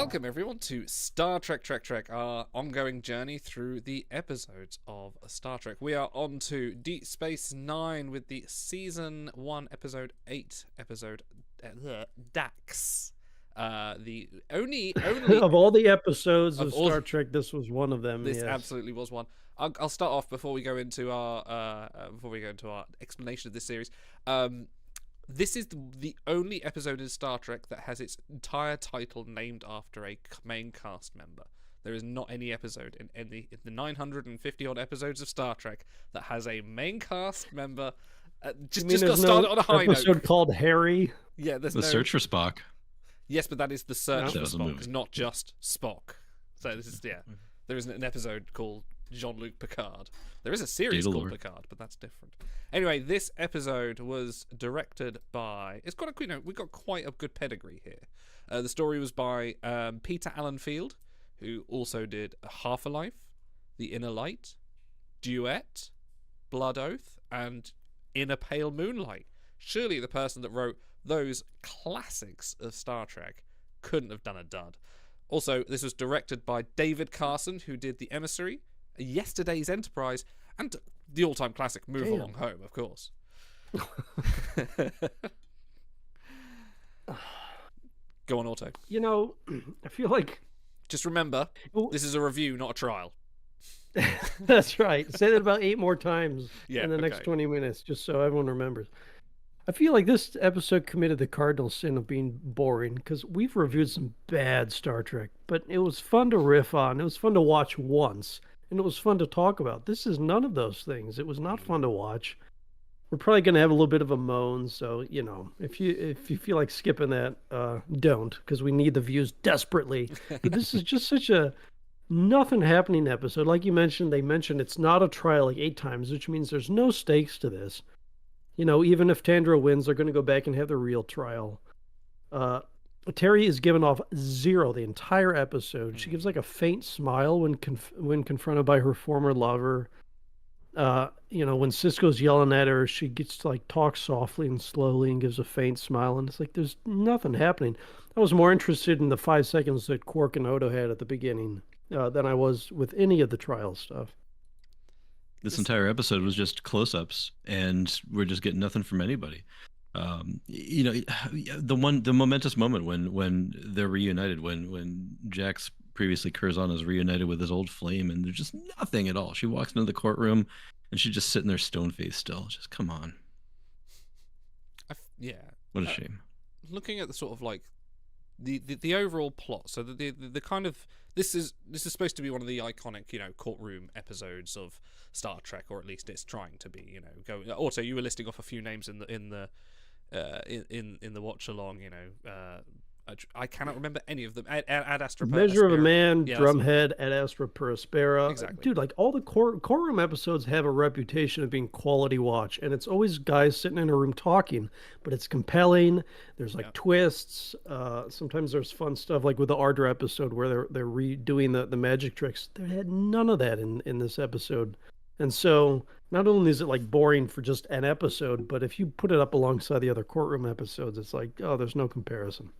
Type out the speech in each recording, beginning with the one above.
welcome everyone to Star Trek Trek, our ongoing journey through the episodes of Star Trek. We are on to Deep Space Nine with the Season 1, Episode 8, episode Dax. The only of all the episodes of all, Star Trek, this was one of them. this yes. absolutely was one. I'll start off before we go into our explanation of this series. This is the only episode in Star Trek that has its entire title named after a main cast member. There is not any episode in the 950 odd episodes of Star Trek that has a main cast member. Just got started on a high note. Episode called Harry. Yeah, there's the Search for Spock. Yes, but that is the Search for That was a Spock. movie. It's not just Spock. So this is There isn't an episode called Jean-Luc Picard. There is a series Data called Lord. Picard, but that's different. Anyway, this episode was directed by. It's got we got quite a good pedigree here. The story was by Peter Allen Field, who also did Half a Life, The Inner Light, Duet, Blood Oath, and In a Pale Moonlight. Surely the person that wrote those classics of Star Trek couldn't have done a dud. Also, this was directed by David Carson, who did The Emissary, Yesterday's Enterprise, and the all-time classic Move Along Home, of course. Go on, Otto. You know, I feel like... Just remember, this is a review, not a trial. That's right. Say that about 8 more times in the next okay. 20 minutes, just so everyone remembers. I feel like this episode committed the cardinal sin of being boring, because we've reviewed some bad Star Trek, but it was fun to riff on. It was fun to watch once, and it was fun to talk about. This is none of those things. It was not fun to watch. We're probably going to have a little bit of a moan, so, you know, if you feel like skipping that, don't, because we need the views desperately. But this is just such a nothing happening episode. Like you mentioned, they mentioned it's not a trial like 8 times, which means there's no stakes to this. You know, even if Tandra wins, they're going to go back and have the real trial. Terry is given off 0 the entire episode. She gives like a faint smile when confronted by her former lover. You know, when Sisko's yelling at her, she gets to like talk softly and slowly and gives a faint smile. And it's like there's nothing happening. I was more interested in the 5 seconds that Quark and Odo had at the beginning than I was with any of the trial stuff. This entire episode was just close-ups, and we're just getting nothing from anybody. You know, the momentous moment when they're reunited, when Jax previously Curzon is reunited with his old flame, and there's just nothing at all. She walks into the courtroom, and she's just sitting there stone-faced still. Just come on. What a shame. Looking at the sort of like the overall plot, so the kind of this is supposed to be one of the iconic, you know, courtroom episodes of Star Trek, or at least it's trying to be. You know, Otto, you were listing off a few names in the watch along. You know, I cannot remember any of them. Ad Astra per Measure of a Aspera. Man, Drumhead, Ad Astra per Aspera. Exactly. Dude, like all the courtroom episodes have a reputation of being quality watch, and it's always guys sitting in a room talking, but it's compelling. There's like twists. Sometimes there's fun stuff, like with the Ardra episode where they're redoing the magic tricks. They had none of that in this episode. And so not only is it like boring for just an episode, but if you put it up alongside the other courtroom episodes, it's like, oh, there's no comparison.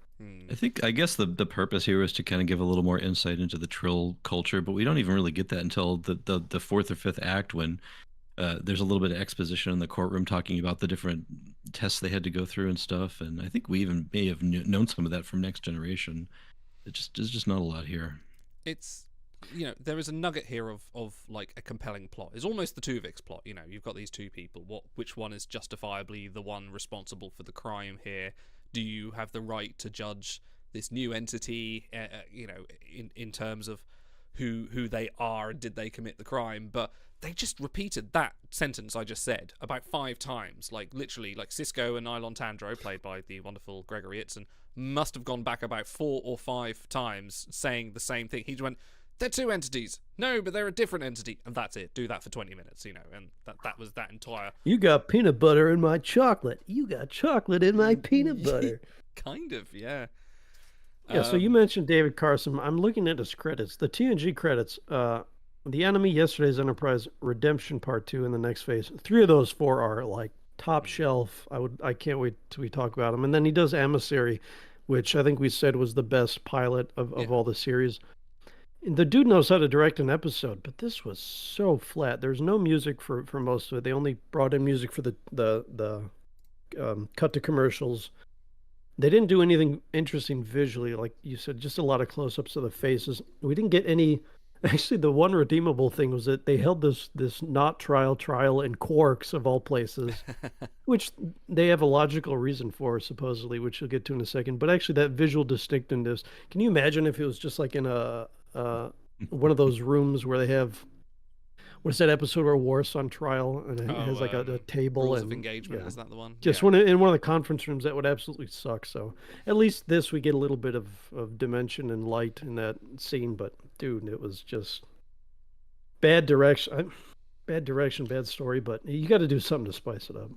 I guess the purpose here is to kind of give a little more insight into the Trill culture, but we don't even really get that until the 4th or 5th act, when there's a little bit of exposition in the courtroom talking about the different tests they had to go through and stuff. And I think we even may have known some of that from Next Generation. There's just not a lot here. It's, you know, there is a nugget here of like a compelling plot. It's almost the Tuvix plot. You know, you've got these two people. Which one is justifiably the one responsible for the crime here? Do you have the right to judge this new entity, you know, in terms of who they are and did they commit the crime? But they just repeated that sentence I just said about 5 times. Like, literally, like Sisko and Nylon Tandro, played by the wonderful Gregory Itzen, must have gone back about 4 or 5 times saying the same thing. He went, they're 2 entities. No, but they're a different entity. And that's it. Do that for 20 minutes, you know. And that was that entire... You got peanut butter in my chocolate. You got chocolate in my peanut butter. Kind of, yeah. Yeah, so you mentioned David Carson. I'm looking at his credits. The TNG credits, The Enemy, Yesterday's Enterprise, Redemption Part 2, and The Next Phase. 3 of those 4 are like top shelf. I can't wait till we talk about them. And then he does Emissary. which I think we said was the best pilot of Yeah. all the series. The dude knows how to direct an episode, but this was so flat. There's no music for most of it. They only brought in music for the cut to commercials. They didn't do anything interesting visually, like you said, just a lot of close-ups of the faces. We didn't get any. Actually, the one redeemable thing was that they held this not trial in Quarks of all places, which they have a logical reason for, supposedly, which we'll get to in a second. But actually, that visual distinctiveness. Can you imagine if it was just like in a one of those rooms where they have, what's that episode where Worf's on trial and it has like a table Rules and of Engagement, yeah. is that the one? Just in one of the conference rooms, that would absolutely suck. So at least this, we get a little bit of dimension and light in that scene. But dude, it was just bad direction, bad story. But you got to do something to spice it up.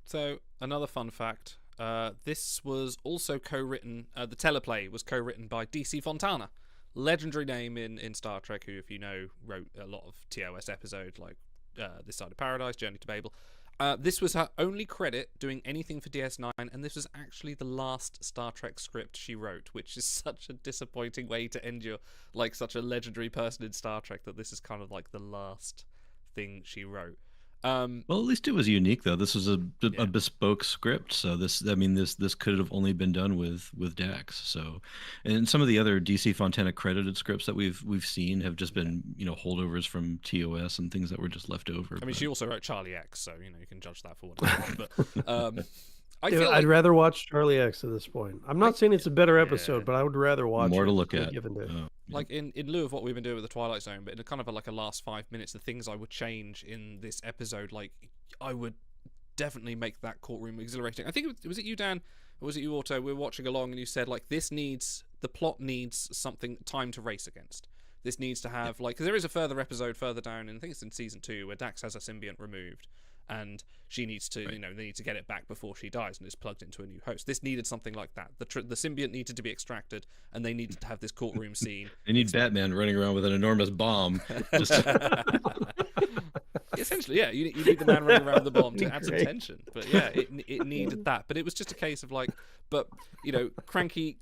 So another fun fact: this was also co-written. The teleplay was co-written by DC Fontana, legendary name in Star Trek, who, if you know, wrote a lot of TOS episodes like This Side of Paradise, Journey to Babel. This was her only credit doing anything for DS9, and this was actually the last Star Trek script she wrote, which is such a disappointing way to end your, like, such a legendary person in Star Trek, that this is kind of like the last thing she wrote. Well, at least it was unique, though. This was a bespoke script, so this could have only been done with Dax. So, and some of the other DC Fontana credited scripts that we've seen have just been holdovers from TOS and things that were just left over. I mean, she also wrote Charlie X, so you can judge that for what it's worth. But I'd rather watch Charlie X at this point. I'm not saying it's a better episode, but I would rather watch more it to look at. Like in lieu of what we've been doing with the Twilight Zone, but in a kind of like a last 5 minutes, the things I would change in this episode, like I would definitely make that courtroom exhilarating. I think was it you, Dan, or was it you, Otto? We were watching along and you said like the plot needs something, time to race against. This needs to have like, because there is a further episode further down, and I think it's in season 2, where Dax has a symbiont removed. And she needs to, they need to get it back before she dies and is plugged into a new host. This needed something like that. The symbiont needed to be extracted, and they needed to have this courtroom scene. They need Batman running around with an enormous bomb. Essentially, yeah, you need the man running around with the bomb to add some tension. But yeah, it needed that. But it was just a case of like, but cranky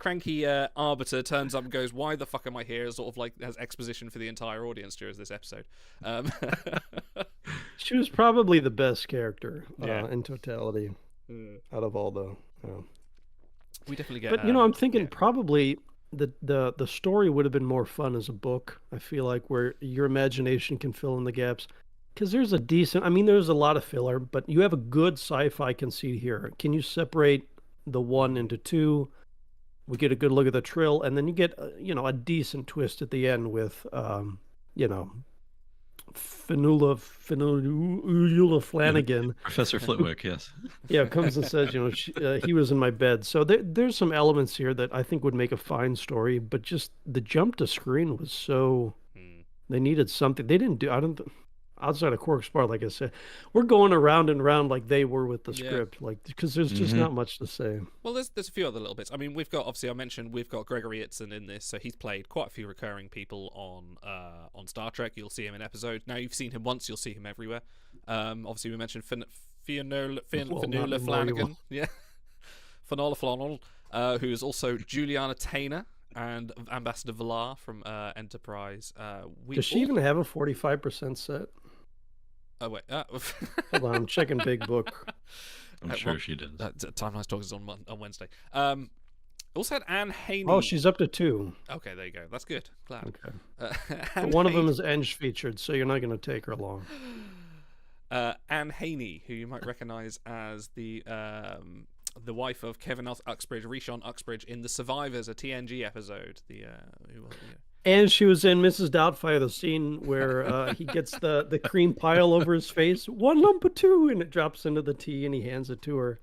arbiter turns up and goes, "Why the fuck am I here?" Sort of like has exposition for the entire audience during this episode. She was probably the best character in totality out of all the. We definitely get. But I'm thinking probably the story would have been more fun as a book. I feel like where your imagination can fill in the gaps. Because there's there's a lot of filler, but you have a good sci-fi conceit here. Can you separate the one into two? We get a good look at the Trill, and then you get a decent twist at the end with Fanula Flanagan, Professor Flitwick, yes. Yeah, comes and says, he was in my bed. So there's some elements here that I think would make a fine story, but just the jump to screen was so. They needed something. They didn't do. Outside of Quark's part, like I said, we're going around and around like they were with the script, like because there's just not much to say. Well, there's a few other little bits. I mean, we've got, obviously I mentioned we've got Gregory Itzen in this, so he's played quite a few recurring people on Star Trek. You'll see him in episodes. Now you've seen him once, you'll see him everywhere. Obviously we mentioned Fanula Flanagan, Fanola Flannel, who is also Juliana Tainer and Ambassador Villar from Enterprise. Does she even have a 45% set? Oh wait, hold on, I'm checking Big Book. I'm sure she does. Timelines Talk is on Wednesday. Also had Anne Haney. Oh, she's up to 2. Okay, there you go. That's good. Glad. Okay. But one of them is Eng featured, so you're not going to take her long. Anne Haney, who you might recognize as the wife of Kevin Uxbridge, Rishon Uxbridge, in The Survivors, a TNG episode. And she was in Mrs. Doubtfire, the scene where he gets the cream pile over his face. 1 lump of 2, and it drops into the tea, and he hands it to her.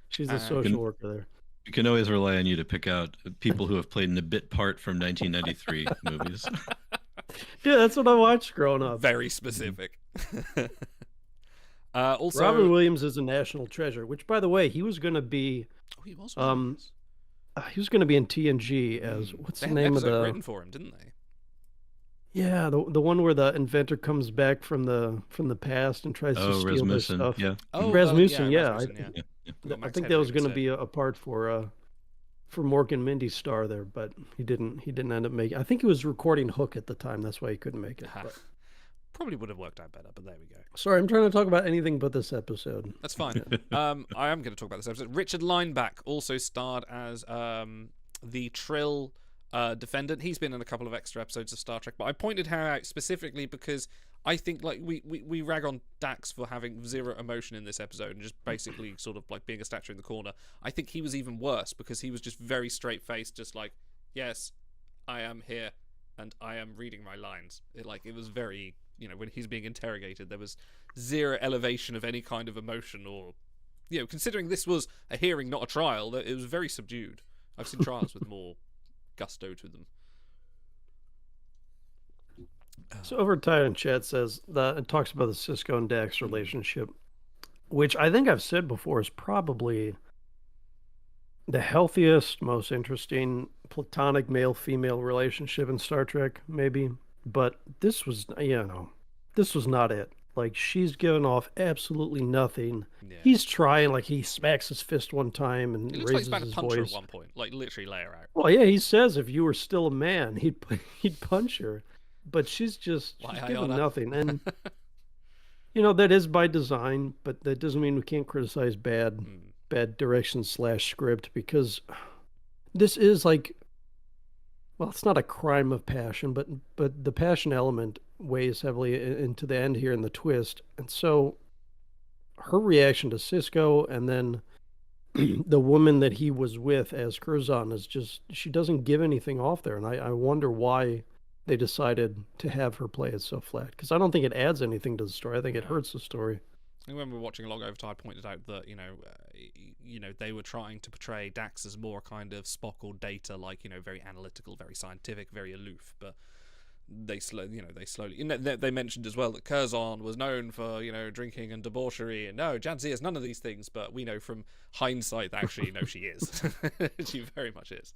She's a social worker there. You can always rely on you to pick out people who have played in a bit part from 1993 movies. Yeah, that's what I watched growing up. Very specific. Also, Robin Williams is a national treasure. Which, by the way, he was going to be. Oh, he was. He was going to be in TNG as what's the name of the written for him, didn't they? Yeah, the one where the inventor comes back from the past and tries to steal their stuff. Yeah. Rasmussen, yeah. I think that was going to be a part for for Morgan Mindy's star there, but he didn't end up making. I think he was recording Hook at the time. That's why he couldn't make it. But... Probably would have worked out better, but there we go. Sorry, I'm trying to talk about anything but this episode. That's fine. I am going to talk about this episode. Richard Lineback also starred as the Trill defendant. He's been in a couple of extra episodes of Star Trek, but I pointed her out specifically because I think like we rag on Dax for having zero emotion in this episode and just basically sort of like being a statue in the corner. I think he was even worse because he was just very straight faced, just like, yes, I am here and I am reading my lines. It was very, you know, when he's being interrogated, there was zero elevation of any kind of emotion or, you know, considering this was a hearing, not a trial, it was very subdued. I've seen trials with more gusto to them. So Overtide in chat says that it talks about the Sisko and Dax relationship, which I think I've said before is probably the healthiest, most interesting platonic male-female relationship in Star Trek, maybe. But this was, this was not it. Like, she's given off absolutely nothing. Yeah. He's trying, like, he smacks his fist one time and raises his voice. It looks like he's about to punch her at one point. Like, literally lay her out. Well, yeah, he says if you were still a man, he'd punch her. But she's given nothing. And, that is by design, but that doesn't mean we can't criticize bad direction / script, because this is like, well, it's not a crime of passion, but the passion element weighs heavily into the end here in the twist. And so her reaction to Sisko and then the woman that he was with as Curzon is just, she doesn't give anything off there. And I wonder why they decided to have her play it so flat, because I don't think it adds anything to the story. I think it hurts the story. And when we were watching Log Overtide, pointed out that they were trying to portray Dax as more kind of Spock or Data, like very analytical, very scientific, very aloof. But they slowly they mentioned as well that Curzon was known for drinking and debauchery, and no, Jadzia is none of these things. But we know from hindsight that actually she is. She very much is.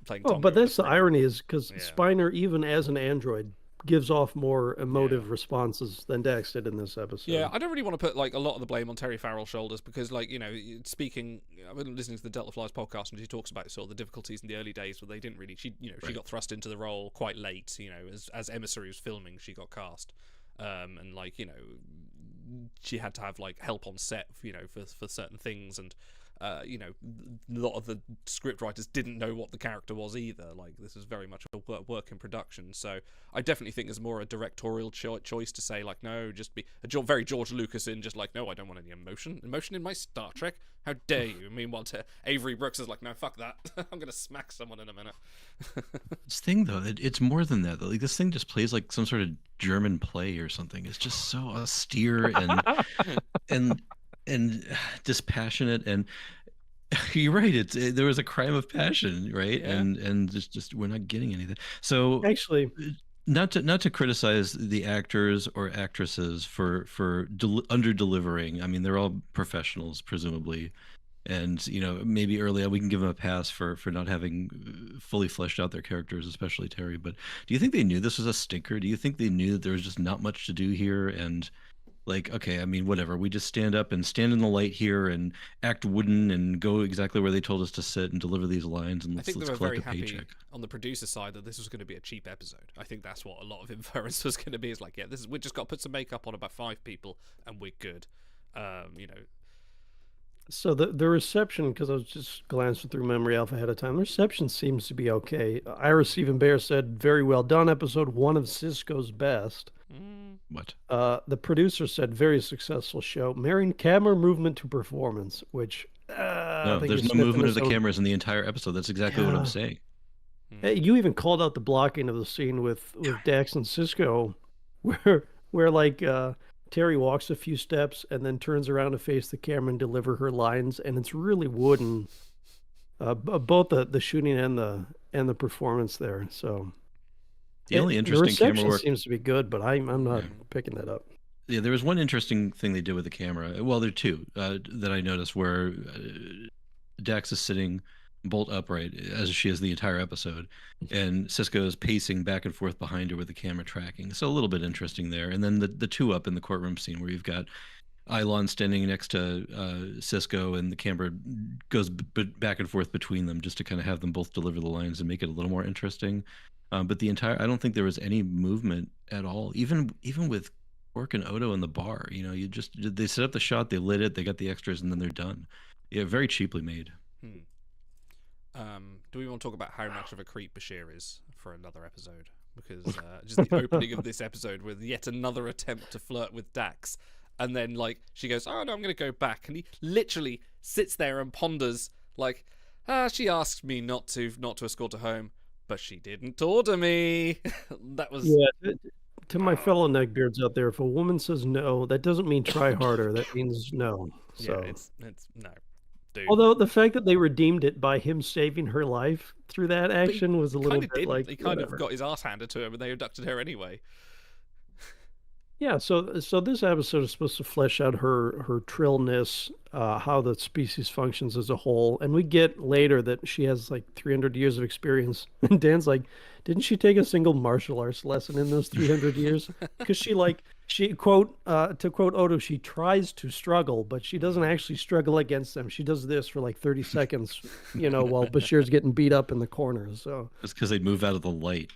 But that's the irony, is because Spiner, even as an android, gives off more emotive responses than Dax did in this episode. Yeah, I don't really want to put a lot of the blame on Terry Farrell's shoulders, because speaking, I've been listening to the Delta Flies podcast, and she talks about sort of the difficulties in the early days where they didn't really, she got thrust into the role quite late, as Emissary was filming, she got cast. And she had to have help on set, for certain things, and a lot of the script writers didn't know what the character was either. This is very much a work in production. So I definitely think there's more a directorial choice to say, no, just be a very George Lucas in, just no, I don't want any emotion in my Star Trek. How dare you? Meanwhile, Avery Brooks is no, fuck that. I'm going to smack someone in a minute. This thing, though, it's more than that. This thing just plays like some sort of German play or something. It's just so austere and dispassionate, and you're right. There was a crime of passion, right? Yeah. And just we're not getting anything. So actually, not to criticize the actors or actresses for under delivering. I mean, they're all professionals, presumably, and maybe early on we can give them a pass for not having fully fleshed out their characters, especially Terry. But do you think they knew this was a stinker? Do you think they knew that there was just not much to do here, and okay, I mean, whatever, we just stand up and stand in the light here and act wooden and go exactly where they told us to sit and deliver these lines, and let's collect a paycheck. I think they were very happy on the producer side that this was going to be a cheap episode. I think that's what a lot of inference was going to be, is we just got to put some makeup on about 5 people and we're good. So the reception, because I was just glancing through Memory Alpha ahead of time, the reception seems to be okay. Ira Stephen Bear said, very well done, episode 1 of Sisko's best. What? The producer said, very successful show, marrying camera movement to performance, which no, there's no movement of the cameras in the entire episode. That's exactly what I'm saying. Hey, you even called out the blocking of the scene with Dax and Sisko, where Terry walks a few steps and then turns around to face the camera and deliver her lines, and it's really wooden. Both the shooting and the performance there. So the only interesting camera work seems to be good, but I'm not picking that up. Yeah, there was one interesting thing they did with the camera. Well, there are two that I noticed, where Dax is sitting bolt upright, as she is the entire episode, and Sisko is pacing back and forth behind her with the camera tracking. So a little bit interesting there. And then the two up in the courtroom scene, where you've got Ilon standing next to Cisco, and the camera goes back and forth between them just to kind of have them both deliver the lines and make it a little more interesting. But I don't think there was any movement at all, even with Quark and Odo in the bar. They set up the shot, they lit it, they got the extras, and then they're done. Yeah, very cheaply made. Do we want to talk about how much of a creep Bashir is for another episode? Because just the opening of this episode with yet another attempt to flirt with Dax, and then like she goes, "Oh no, I'm going to go back," and he literally sits there and ponders, like, she asked me not to escort her home, but she didn't order me. That was To my fellow neckbeards out there, if a woman says no, that doesn't mean try harder. That means no. So yeah, it's no. Dude. Although the fact that they redeemed it by him saving her life through that action was a little bit like he kind of got his ass handed to him, and they abducted her anyway. Yeah, so this episode is supposed to flesh out her trillness, how the species functions as a whole, and we get later that she has like 300 years of experience. And Dan's like, didn't she take a single martial arts lesson in those 300 years? Because she quote to quote Odo, she tries to struggle, but she doesn't actually struggle against them. She does this for like 30 seconds, while Bashir's getting beat up in the corner. So it's because they move out of the light.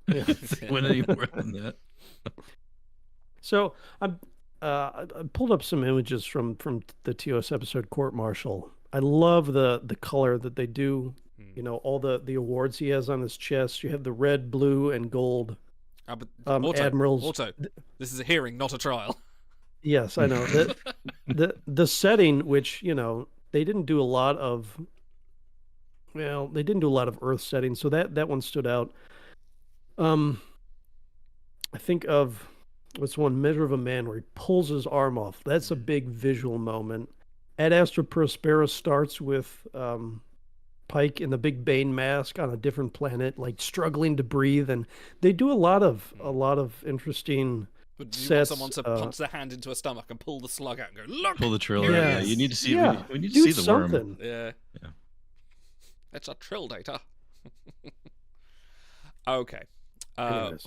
They went any more than that. So I pulled up some images from the TOS episode Court Martial. I love the color that they do. All the awards he has on his chest. You have the red, blue, and gold. Admirals. Auto, this is a hearing, not a trial. Yes, I know. The setting, which they didn't do a lot of. Well, they didn't do a lot of Earth settings, so that one stood out. I think of. What's one Measure of a Man where he pulls his arm off. That's a big visual moment. Ad Astra Prospera starts with Pike in the big Bane mask on a different planet, like struggling to breathe, and they do a lot of interesting But do you sets. Want someone to punch their hand into a stomach and pull the slug out and go, look! Pull the trill out. Yeah, you need to see. Yeah. We need to see the something. worm. Yeah. It's a trill data. Okay.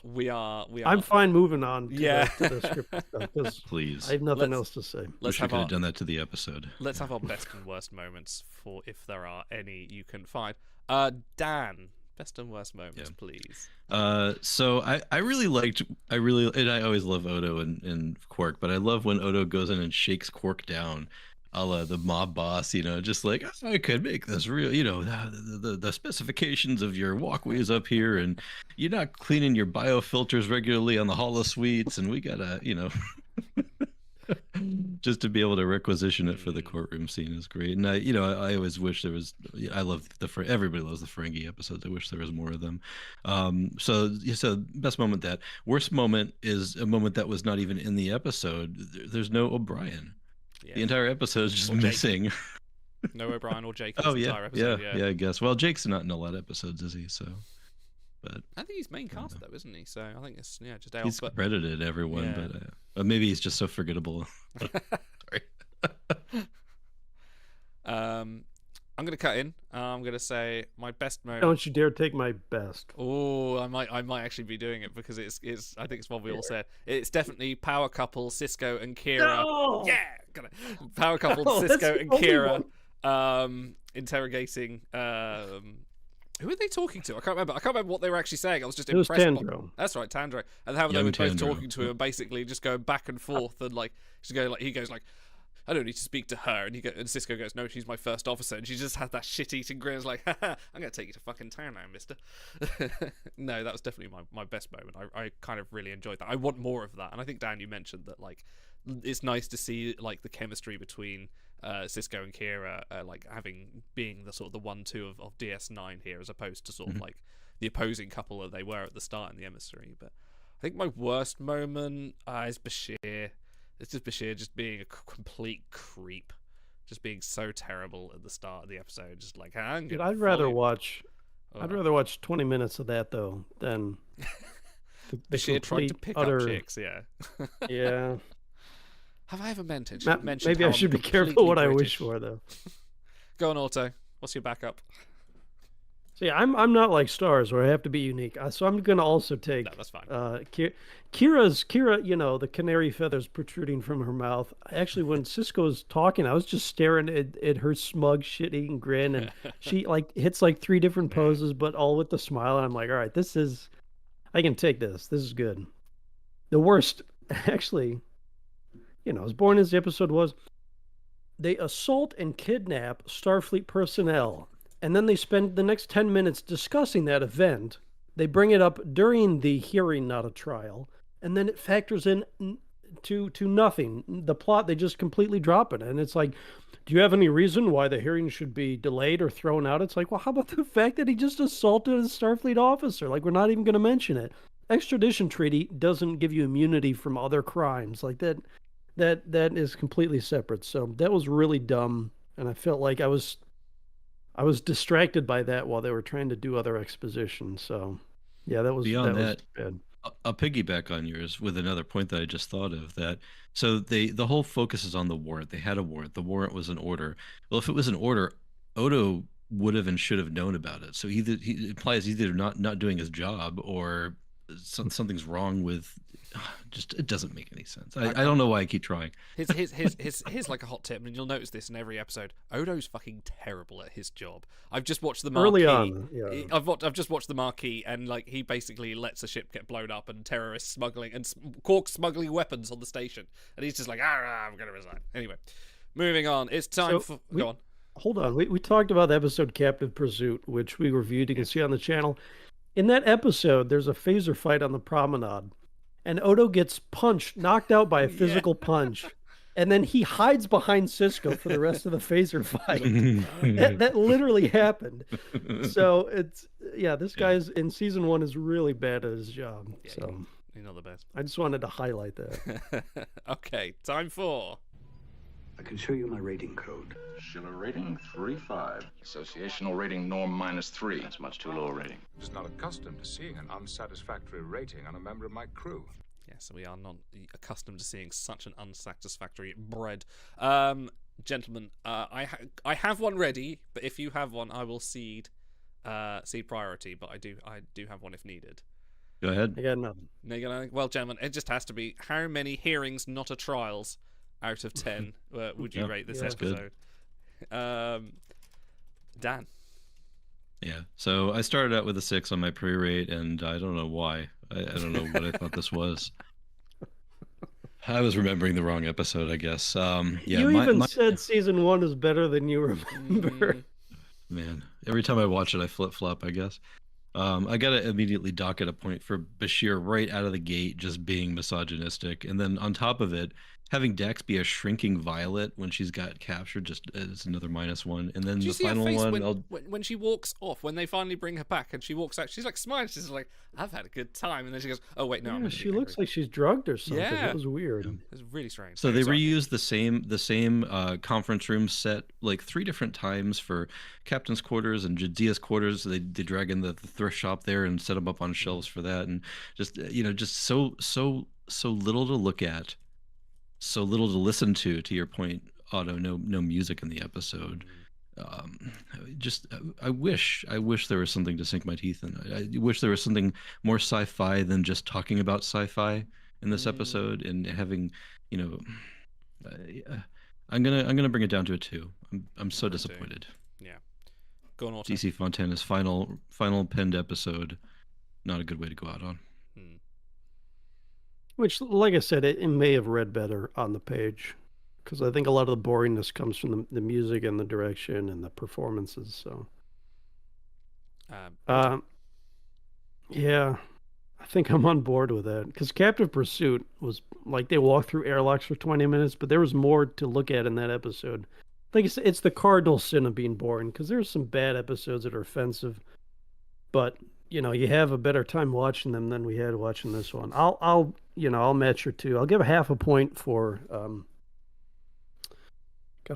We are. I'm fine moving on. To the script stuff, please. I have nothing else to say. We should have done that to the episode. Let's have our best and worst moments, for if there are any you can find. Dan, best and worst moments, please. So I really liked. And I always love Odo and Quark, but I love when Odo goes in and shakes Quark down, a la the mob boss, just like, I could make this real, the specifications of your walkways up here, and you're not cleaning your biofilters regularly on the holo suites, and we gotta, just to be able to requisition it for the courtroom scene is great. And I always wish there was. I love everybody loves the Ferengi episodes. I wish there was more of them. So best moment. That worst moment is a moment that was not even in the episode. There's no O'Brien. Yeah. The entire episode is just missing. No O'Brien or Jake. Entire episode, yeah, I guess. Well, Jake's not in a lot of episodes, is he? So, but I think he's main cast though, isn't he? So I think it's just Dale. He's credited everyone, but maybe he's just so forgettable. Sorry. I'm gonna cut in. I'm gonna say my best moment. Don't you dare take my best. Oh, I might actually be doing it because it's. I think it's what we all said. It's definitely power couple Cisco and Kira. No! Yeah, got it. Power couple Cisco and Kira. Interrogating. Who are they talking to? I can't remember what they were actually saying. I was just impressed. It was Tandro. That's right, Tandro. And how they were both talking to him, basically just going back and forth, and like he goes like, I don't need to speak to her, and Cisco goes, no, she's my first officer, and she just had that shit-eating grin. It's like, haha, I'm gonna take you to fucking town now, mister. No, that was definitely my best moment. I kind of really enjoyed that. I want more of that, and I think Dan, you mentioned that like it's nice to see like the chemistry between Cisco and Kira, like being the sort of the 1-2 of DS9 here, as opposed to sort of like the opposing couple that they were at the start in the Emissary. But I think my worst moment is Bashir. It's just Bashir just being a complete creep, just being so terrible at the start of the episode. Just like, I'd rather watch 20 minutes of that though than Bashir trying to pick up chicks. Yeah. Yeah. Have I ever mentioned? Maybe I should be careful what British. I wish for though. Go on, Auto. What's your backup? See, I'm not like Stars where I have to be unique. So I'm gonna also No, take that's fine. Kira, the canary feathers protruding from her mouth. Actually, when Cisco's talking, I was just staring at her smug, shit-eating grin, and she like hits like 3 different poses, but all with the smile. And I'm like, all right, I can take this. This is good. The worst, actually, as boring as the episode was, they assault and kidnap Starfleet personnel, and then they spend the next 10 minutes discussing that event. They bring it up during the hearing, not a trial, and then it factors in to nothing. The plot, they just completely drop it. And it's like, do you have any reason why the hearing should be delayed or thrown out? It's like, well, how about the fact that he just assaulted a Starfleet officer? Like, we're not even going to mention it. Extradition treaty doesn't give you immunity from other crimes. Like that is completely separate. So that was really dumb, and I felt like I was distracted by that while they were trying to do other exposition. So yeah, that was Beyond was that, bad. I'll piggyback on yours with another point that I just thought of. That so the whole focus is on the warrant. They had a warrant. The warrant was an order. Well, if it was an order, Odo would have and should have known about it. So it implies either not doing his job or something's wrong with. Just it doesn't make any sense. I don't know why I keep trying. Here's like a hot tip, and you'll notice this in every episode. Odo's fucking terrible at his job. I've just watched the Marquee. Early on, yeah. I've just watched the Marquee, and like he basically lets a ship get blown up, and terrorists smuggling and Quark smuggling weapons on the station, and he's just like, I'm gonna resign. Anyway, moving on. It's time for go on. Hold on. We talked about the episode Captive Pursuit, which we reviewed. You can see on the channel. In that episode, there's a phaser fight on the promenade. And Odo gets knocked out by a physical punch. And then he hides behind Cisco for the rest of the phaser fight. that literally happened. So this guy's in season 1 is really bad at his job. Yeah, so you're not the best. I just wanted to highlight that. Okay, time for. I can show you my rating code. Schiller rating 3.5. Associational rating norm -3. That's much too low a rating. Just not accustomed to seeing an unsatisfactory rating on a member of my crew. Yes, we are not accustomed to seeing such an unsatisfactory bread. Gentlemen, I have one ready, but if you have one, I will cede priority. But I do have one if needed. Go ahead. I got nothing. No, you got nothing? Well, gentlemen, it just has to be how many hearings, not a trials, out of 10 would you rate this episode? Dan. Yeah. So I started out with a 6 on my pre-rate, and I don't know why. I don't know what I thought this was. I was remembering the wrong episode, I guess. You even said season 1 is better than you remember. Man, every time I watch it, I flip-flop, I guess. I got to immediately dock at a point for Bashir right out of the gate just being misogynistic. And then on top of it, having Dex be a shrinking violet when she's got captured just is another -1. And then Do you the see final her face one, when she walks off, when they finally bring her back and she walks out, she's like smiling, she's like, I've had a good time. And then she goes, oh wait, no, I'm she looks like she's drugged or something. Yeah. That was weird. It's really strange. So they reused the same conference room set like 3 different times for captain's quarters and Jadzia's quarters. They drag in the thrift shop there and set them up on shelves for that, and just just so little to look at, so little to listen to. To your point, Otto, no music in the episode. I wish there was something to sink my teeth in. I wish there was something more sci-fi than just talking about sci-fi in this episode, and having, I'm gonna bring it down to a 2. I'm so disappointed. Yeah, go on, Otto. DC Fontana's final penned episode, not a good way to go out on. Which, like I said, it may have read better on the page, because I think a lot of the boringness comes from the music and the direction and the performances. So, yeah, I think I'm on board with that, because Captive Pursuit was like they walked through airlocks for 20 minutes, but there was more to look at in that episode. I think it's the cardinal sin of being boring, because there's some bad episodes that are offensive, but you have a better time watching them than we had watching this one. I'll match your 2. I'll give a half a point for God,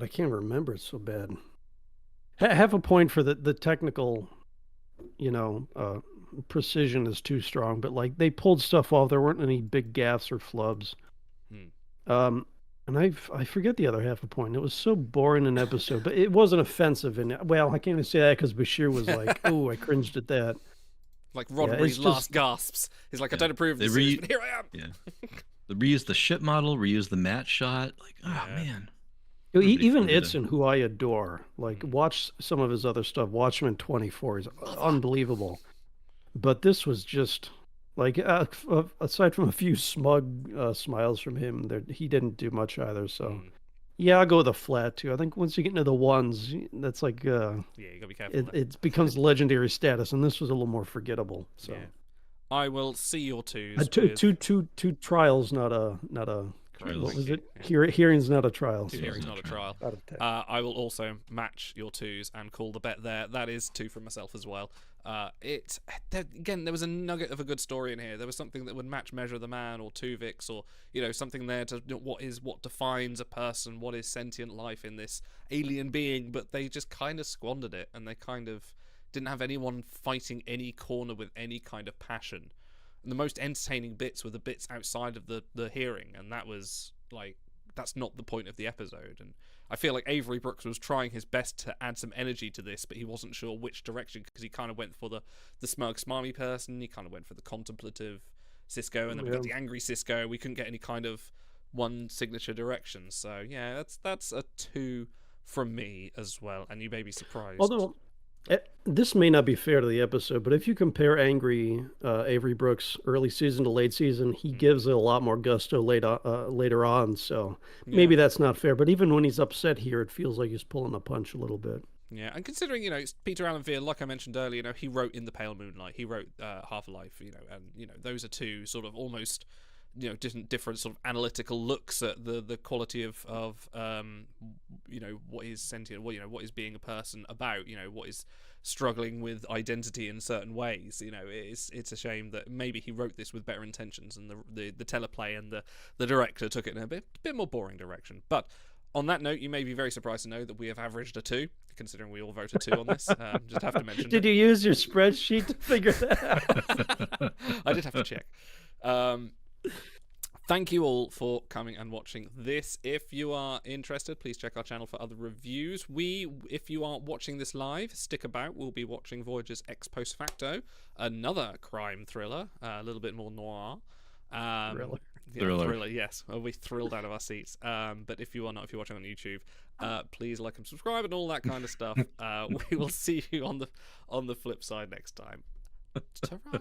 I can't remember. It's so bad. Half a point for the technical, precision is too strong, but like they pulled stuff off. There weren't any big gaffes or flubs. And I forget the other half a point. It was so boring an episode, but it wasn't offensive. And well, I can't even say that because Bashir was like, "Oh, I cringed at that." Like Yeah, Roddenberry's it's last just gasps. He's like, I Yeah. don't approve of They this series, but here I am. Yeah. They reused the ship model, reused the matte shot. Like, oh Yeah. man. even Everybody did Itzen, who I adore. Like, watch some of his other stuff. Watchmen 24 is unbelievable. But this was just like, aside from a few smug smiles from him, he didn't do much either. So. Yeah, I'll go with a flat too. I think once you get into the ones, that's like Yeah, you gotta be careful. it becomes legendary status, and this was a little more forgettable. So Yeah. I will see your twos. two trials, not a Trials. what was it? Yeah. Hearing's not a trial. Two So hearings, not a trial. out of 10. I will also match your twos and call the bet there. That is 2 from myself as well. Again, there was a nugget of a good story in here. There was something that would match Measure of the Man or Tuvix, or something there to what defines a person, what is sentient life in this alien being. But they just kind of squandered it, and they kind of didn't have anyone fighting any corner with any kind of passion. And the most entertaining bits were the bits outside of the hearing, and that was like, that's not the point of the episode. And I feel like Avery Brooks was trying his best to add some energy to this, but he wasn't sure which direction, because he kind of went for the smug, smarmy person, he kind of went for the contemplative Cisco, and then we got the angry Cisco. We couldn't get any kind of one signature direction. So yeah, that's a 2 from me as well, and you may be surprised. Although this may not be fair to the episode, but if you compare angry Avery Brooks early season to late season, he gives it a lot more gusto later on. So maybe that's not fair. But even when he's upset here, it feels like he's pulling a punch a little bit. Yeah, and considering, it's Peter Allen Veal, like I mentioned earlier, he wrote In the Pale Moonlight, he wrote Half-Life, and those are two sort of almost, different sort of analytical looks at the quality of what is sentient, what is being a person about, what is struggling with identity in certain ways. It's a shame that maybe he wrote this with better intentions, and the teleplay and the director took it in a bit more boring direction. But on that note, you may be very surprised to know that we have averaged a 2, considering we all voted 2 on this. Just have to mention. Did you use your spreadsheet to figure that out? I did have to check. Thank you all for coming and watching this. If you are interested, please check our channel for other reviews. If you are watching this live, stick about. We'll be watching Voyager's Ex Post Facto, another crime thriller, a little bit more noir. Thriller, yes. We'll be thrilled out of our seats. But if you're watching on YouTube, please like and subscribe and all that kind of stuff. We will see you on the flip side next time. Ta-ra.